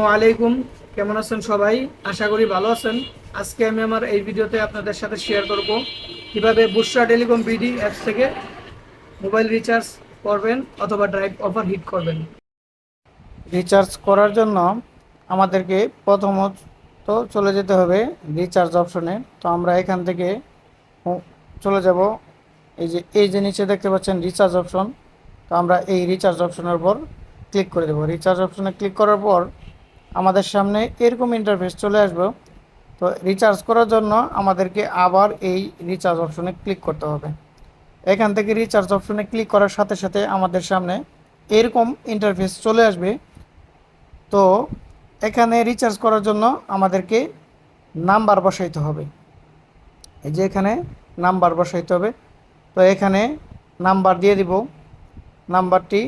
আসসালামু আলাইকুম। কেমন আছেন সবাই? আশা করি ভালো আছেন। আজকে আমি আমার এই ভিডিওতে আপনাদের সাথে শেয়ার করব কিভাবে বুশরা টেলিকম বিডি অ্যাপস থেকে মোবাইল রিচার্জ করবেন অথবা ড্রাইভ অফার হিট করবেন। রিচার্জ করার জন্য আমাদেরকে প্রথমত চলে যেতে হবে রিচার্জ অপশনে। তো আমরা এখান থেকে চলে যাব এই যে নিচে দেখতে পাচ্ছেন রিচার্জ অপশন। তো আমরা এই রিচার্জ অপশনের উপর ক্লিক করে দেব। রিচার্জ অপশনে ক্লিক করার পর আমাদের সামনে এরকম ইন্টারফেস চলে আসবে। তো রিচার্জ করার জন্য আমাদেরকে আবার এই রিচার্জ অপশনে ক্লিক করতে হবে। এখান থেকে রিচার্জ অপশনে ক্লিক করার সাথে সাথে আমাদের সামনে এরকম ইন্টারফেস চলে আসবে। তো এখানে রিচার্জ করার জন্য আমাদেরকে নাম্বার বসাইতে হবে। এই যে এখানে নাম্বার বসাইতে হবে। তো এখানে নাম্বার দিয়ে দিব। নাম্বারটি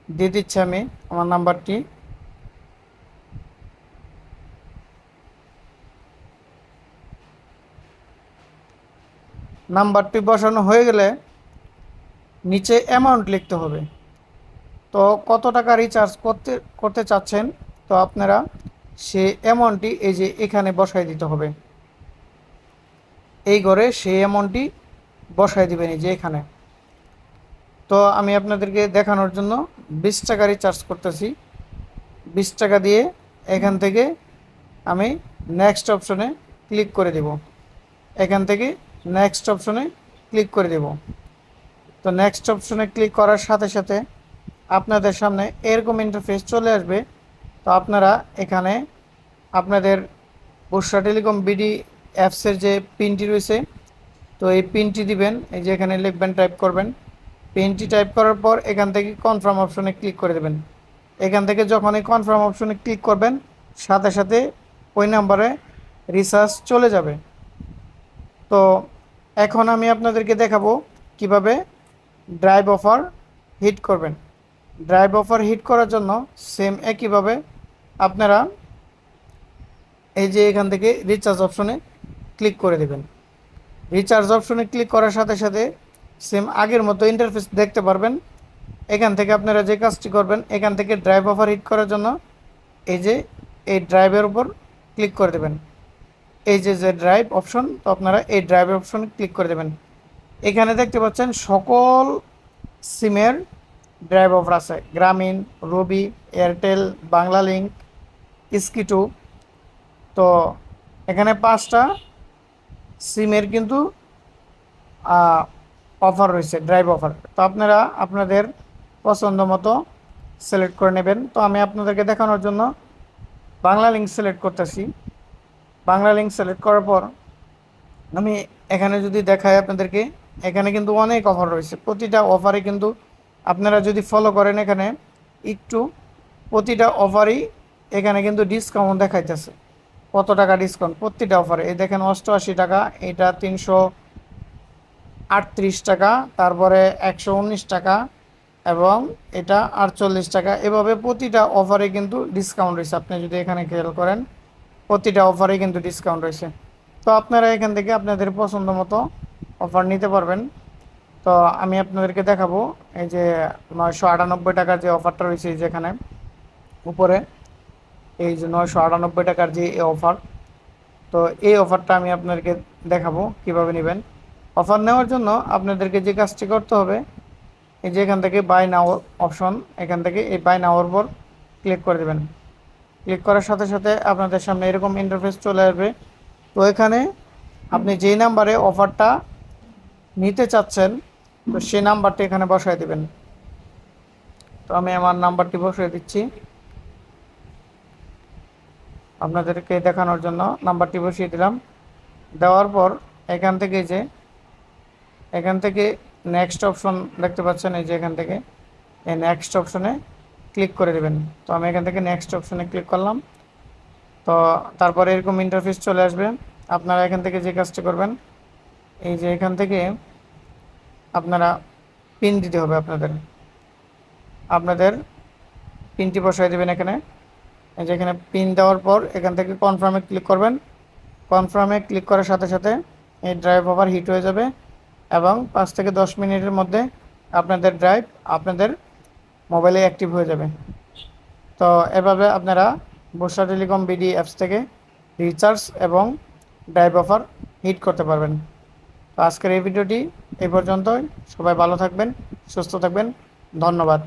দিয়ে দিচ্ছি আমি আমার নাম্বারটি। নাম্বারটি বসানো হয়ে গেলে নিচে অ্যামাউন্ট লিখতে হবে। তো কত টাকা রিচার্জ করতে করতে চাচ্ছেন, তো আপনারা সেই অ্যামাউন্টটি এই যে এখানে বসাই দিতে হবে। এই ঘরে সেই অ্যামাউন্টটি বসাই দিবেন এই যে এখানে। তো আমি আপনাদেরকে দেখানোর জন্য 20 টাকা রিচার্জ করতেছি। 20 টাকা দিয়ে এখান থেকে আমি নেক্সট অপশনে ক্লিক করে দেব। এখান থেকে নেক্সট অপশনে ক্লিক করে দেব। তো নেক্সট অপশনে ক্লিক করার সাথে সাথে আপনাদের সামনে এরকম ইন্টারফেস চলে আসবে। তো আপনারা এখানে আপনাদের বুশরা টেলিকম বিডি অ্যাপসের যে পিনটি রয়েছে, তো এই পিনটি দিবেন। এই যে এখানে লিখবেন, টাইপ করবেন। পিনটি টাইপ করার পর এখান থেকে কনফার্ম অপশনে ক্লিক করে দেবেন। এখান থেকে যখন এই কনফার্ম অপশনে ক্লিক করবেন সাথে সাথে ওই নাম্বারে রিচার্জ চলে যাবে। তো এখন আমি আপনাদেরকে দেখাবো কিভাবে ড্রাইভ অফার হিট করবেন। ড্রাইভ অফার হিট করার জন্য সেম একইভাবে আপনারা এই যে এখান থেকে রিচার্জ অপশনে ক্লিক করে দেবেন। রিচার্জ অপশনে ক্লিক করার সাথে সাথে সেম আগের মতো ইন্টারফেস দেখতে পারবেন। এখান থেকে আপনারা যে কাজটি করবেন, এখান থেকে ড্রাইভ অফার হিট করার জন্য এই যে এই ড্রাইভের উপর ক্লিক করে দেবেন। এই যে যে ড্রাইভ অপশন, তো আপনারা এই ড্রাইভ অপশনে ক্লিক করে দেবেন। এখানে দেখতে পাচ্ছেন সকল সিমের ড্রাইভ অফার আছে। গ্রামীণ, রবি, এয়ারটেল, বাংলালিংক, স্কিটু। তো এখানে 5টা সিমের কিন্তু অফার রয়েছে, ড্রাইভ অফার। তো আপনারা আপনাদের পছন্দ মতো সিলেক্ট করে নেবেন। তো আমি আপনাদেরকে দেখানোর জন্য বাংলালিংক সিলেক্ট করতেছি। বাংলালিংক সিলেক্ট করার পর আমি এখানে যদি দেখাই আপনাদেরকে, এখানে কিন্তু অনেক অফার রয়েছে। প্রতিটা অফারে কিন্তু আপনারা যদি ফলো করেন এখানে একটু, প্রতিটা অফারই এখানে কিন্তু ডিসকাউন্ট দেখাইতেছে। কত টাকা ডিসকাউন্ট প্রতিটা অফারে। এই দেখেন 88 টাকা, এটা 338 টাকা, তারপরে 119 টাকা এবং এটা 48 টাকা। এভাবে প্রতিটা অফারে কিন্তু ডিসকাউন্ট রয়েছে। আপনি যদি এখানে খেয়াল করেন প্রতিটা অফারে কিন্তু ডিসকাউন্ট রয়েছে। তো আপনারা এখান থেকে আপনাদের পছন্দ মতো অফার নিতে পারবেন। তো আমি আপনাদেরকে দেখাবো এই যে 998 টাকার যে অফারটা রয়েছে যেখানে উপরে, এই যে 998 টাকার যে অফার, তো এই অফারটা আমি আপনাদেরকে দেখাবো কিভাবে নেবেন। অফার নেওয়ার জন্য আপনাদেরকে যে কাজটি করতে হবে, এই যে এখান থেকে বাই নাও অপশন, এখান থেকে এই বাই নাওর উপর ক্লিক করে দেবেন। ক্লিক করার সাথে সাথে আপনাদের সামনে এরকম ইন্টারফেস চলে আসবে। তো এখানে আপনি যেই নাম্বারে অফারটা নিতে চাচ্ছেন, তো সেই নাম্বারটি এখানে বসায় দেবেন। তো আমি আমার নাম্বারটি বসিয়ে দিচ্ছি আপনাদেরকে দেখানোর জন্য। নাম্বারটি বসিয়ে দিলাম। দেওয়ার পর এখান থেকে নেক্সট অপশন দেখতে পাচ্ছেন, এই যে এখান থেকে এই নেক্সট অপশনে ক্লিক করে দেবেন। তো আমি এখান থেকে নেক্সট অপশনে ক্লিক করলাম। তো তারপরে এরকম ইন্টারফেস চলে আসবে। আপনারা এখান থেকে যে কাজটি করবেন, এই যে এখান থেকে আপনারা পিন দিতে হবে। আপনাদের পিনটি বসাই দেবেন এখানে। এই যে এখানে পিন দেওয়ার পর এখান থেকে কনফার্মে ক্লিক করবেন। কনফার্মে ক্লিক করার সাথে সাথে এই ড্রাইভ ওভার হিট হয়ে যাবে এবং 5 থেকে 10 মিনিটের মধ্যে আপনাদের ড্রাইভ আপনাদের মোবাইলে অ্যাক্টিভ হয়ে যাবে। তো এভাবে আপনারা বর্ষা টেলিকম বিডি অ্যাপস থেকে রিচার্জ এবং ড্রাইভ অফার হিট করতে পারবেন। তো আজকের এই ভিডিওটি এই পর্যন্তই। সবাই ভালো থাকবেন, সুস্থ থাকবেন। ধন্যবাদ।